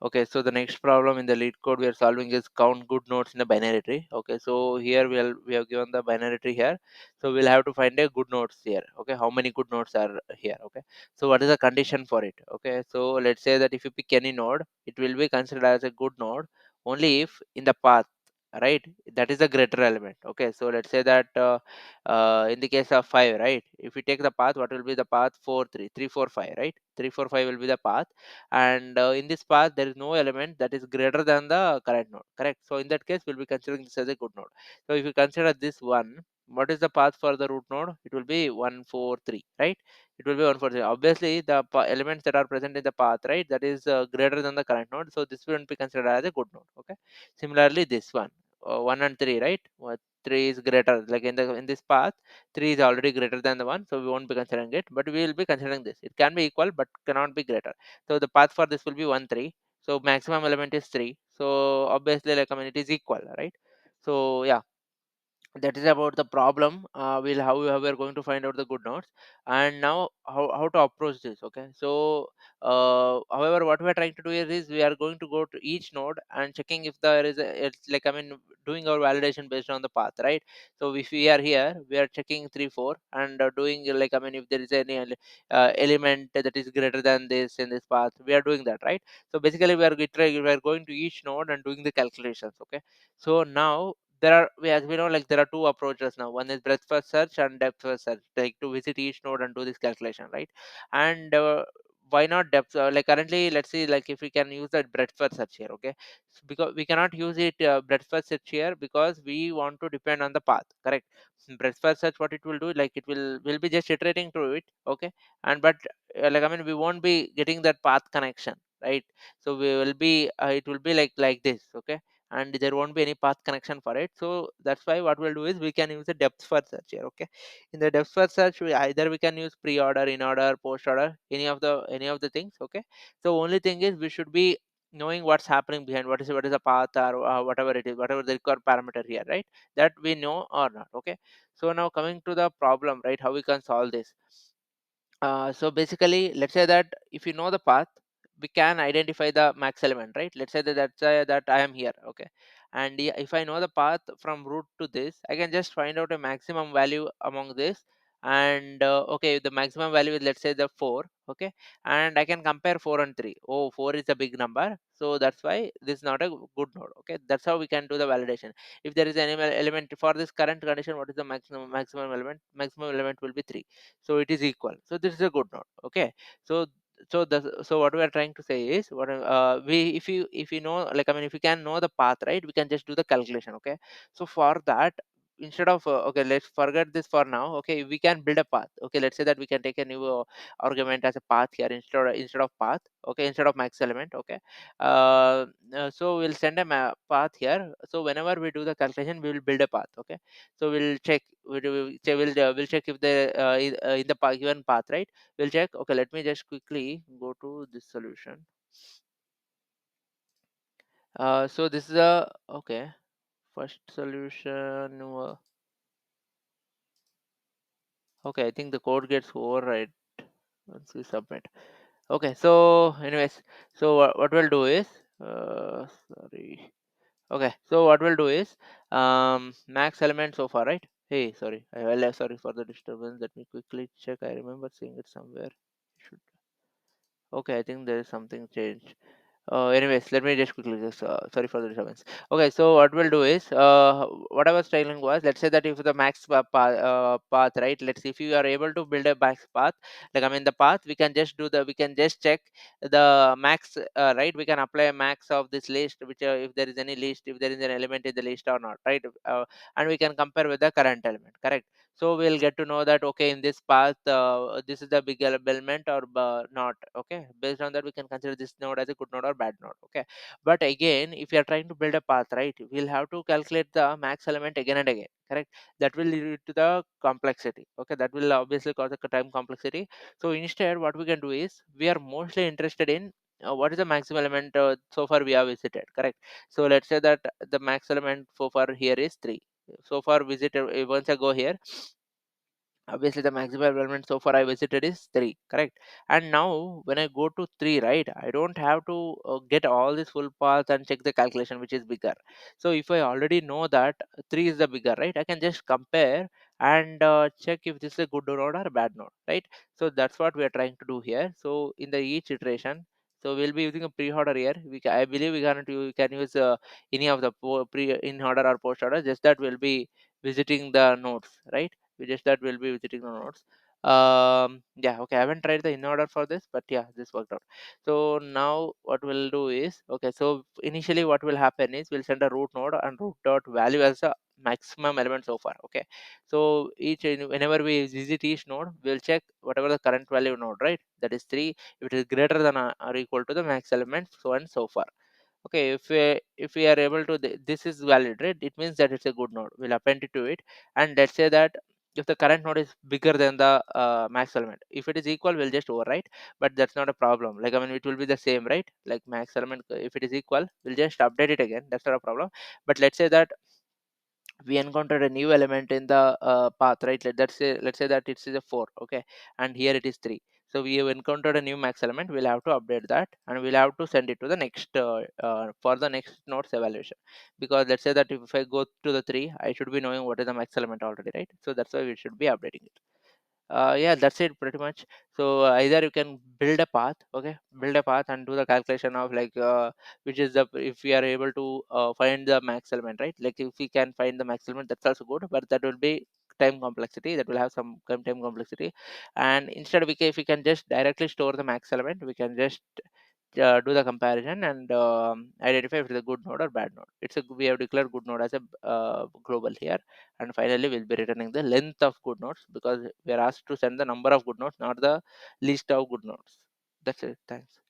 Okay, so the next problem in the lead code we are solving is count good nodes in the binary tree. Okay, so here we have given the binary tree here, so we'll have to find a good nodes here. Okay, how many good nodes are here? Okay, so what is the condition for it? Okay, so let's say that if you pick any node, it will be considered as a good node only if in the path, right, that is the greater element. Okay, so let's say that in the case of 5, right, if we take the path, what will be the path? 4 3 3 4 5, right? 3 4 5 will be the path, and in this path there is no element that is greater than the current node, correct? So in that case we'll be considering this as a good node. So if you consider this one, what is the path for the root node? It will be 1 4 3, right? It will be 1 4 3. Obviously the elements that are present in the path, right, that is greater than the current node, so this will be considered as a good node. Okay, similarly this one, 1 and 3, right? 3 is greater, like in this path 3 is already greater than the 1, so we won't be considering it, but we will be considering this. It can be equal but cannot be greater. So the path for this will be 1 3, so maximum element is 3, so obviously, like, I mean, it is equal, right? So yeah, that is about the problem. We'll how we are going to find out the good notes, and now how to approach this. Okay, so however, what we are trying to do here is we are going to go to each node and checking if there is a, it's like, I mean, doing our validation based on the path, right? So if we are here, we are checking 3 4 and doing, like, I mean, if there is any element that is greater than this in this path, we are doing that, right? So basically we are going to each node and doing the calculations. Okay, so now there are, as we know, like, there are two approaches now. One is breadth first search and depth first search, like to visit each node and do this calculation, right? And why not depth? Like, currently, let's see, like, if we can use that breadth first search here. Okay, because we cannot use it breadth first search here because we want to depend on the path, correct? Breadth first search, what it will do, like, it will be just iterating through it. Okay, and but like, I mean, we won't be getting that path connection, right? So we will be it will be like this. Okay, and there won't be any path connection for it. So that's why what we'll do is we can use a depth first search here. Okay, in the depth first search, we can use pre-order, in order, post order, any of the things. Okay, so only thing is we should be knowing what's happening behind, what is the path, or whatever it is, whatever the required parameter here, right? That we know or not. Okay, so now coming to the problem, right, how we can solve this. So basically, let's say that if you know the path, we can identify the max element, right? Let's say that I am here. Okay, and if I know the path from root to this, I can just find out a maximum value among this. And okay, the maximum value is, let's say, the 4. Okay, and I can compare 4 and 3. Oh, 4 is a big number, so that's why this is not a good node. Okay, that's how we can do the validation. If there is any element for this current condition, what is the maximum element? Maximum element will be 3, so it is equal, so this is a good node. Okay, so so what we are trying to say is, what we if you know, like, I mean, if you can know the path, right, we can just do the calculation. Okay, so for that, instead of okay, let's forget this for now. Okay, we can build a path. Okay, let's say that we can take a new argument as a path here, instead of path. Okay, instead of max element. Okay, uh, so we'll send a path here, so whenever we do the calculation, we will build a path. Okay, so we'll check, we'll check if the in the given path, right? We'll check. Okay, let me just quickly go to this solution. So this is a, okay, first solution. Okay, I think the code gets override once we submit. Okay, so anyways, so what we'll do is, sorry. Okay, so what we'll do is, max element so far, right? Hey, sorry, sorry for the disturbance. Let me quickly check. I remember seeing it somewhere. Should, okay, I think there is something changed. Anyways, let me just quickly just sorry for the disturbance. Okay, so what we'll do is, what I was telling was, let's say that if the max path, right? Let's see if you are able to build a max path, like, I mean, the path, we can just check the max, right? We can apply a max of this list, which if there is any list, if there is an element in the list or not, right? And we can compare with the current element, correct? So we'll get to know that, okay, in this path, this is the big element or not. Okay, based on that, we can consider this node as a good node or bad node. Okay, but again, if you are trying to build a path, right, we'll have to calculate the max element again and again, correct? That will lead to the complexity. Okay, that will obviously cause a time complexity. So instead, what we can do is, we are mostly interested in what is the maximum element so far we have visited, correct? So let's say that the max element so far here is 3. So far visited, once I go here, Obviously the maximum element so far I visited is 3, correct? And now when I go to 3, right, I don't have to get all this full path and check the calculation which is bigger. So if I already know that 3 is the bigger, right, I can just compare and check if this is a good node or a bad node, right? So that's what we are trying to do here. So in the each iteration, so we'll be using a pre-order here. I believe we can use any of the pre in order or post order, just that we'll be visiting the nodes, right? We just that we'll be visiting the nodes. Yeah, okay, I haven't tried the in order for this, but yeah, this worked out. So now what we'll do is, okay, so initially what will happen is we'll send a root node and root dot value as a maximum element so far. Okay, so whenever we visit each node, we'll check whatever the current value node, right, that is 3. If it is greater than or equal to the max element, so and so far. Okay, if we are able to this is valid, right, it means that it's a good node. We'll append it to it, and let's say that if the current node is bigger than the max element, if it is equal, we'll just overwrite. But that's not a problem. Like, I mean, it will be the same, right? Like max element, if it is equal, we'll just update it again. That's not a problem. But let's say that we encountered a new element in the path, right? Let's say that it's a 4, okay, and here it is 3. So we have encountered a new max element. We'll have to update that, and we'll have to send it to the next for the next node's evaluation. Because let's say that if I go to the 3, I should be knowing what is the max element already, right? So that's why we should be updating it. Yeah, that's it pretty much. So either you can build a path, okay, build a path and do the calculation of like which is the, if we are able to find the max element, right? Like if we can find the max element, that's also good, but that will be time complexity. That will have some time complexity. And instead, if we can just directly store the max element, we can just do the comparison and identify if it's a good node or bad node. We have declared good node as a global here, and finally we'll be returning the length of good nodes, because we are asked to send the number of good nodes, not the list of good nodes. That's it. Thanks.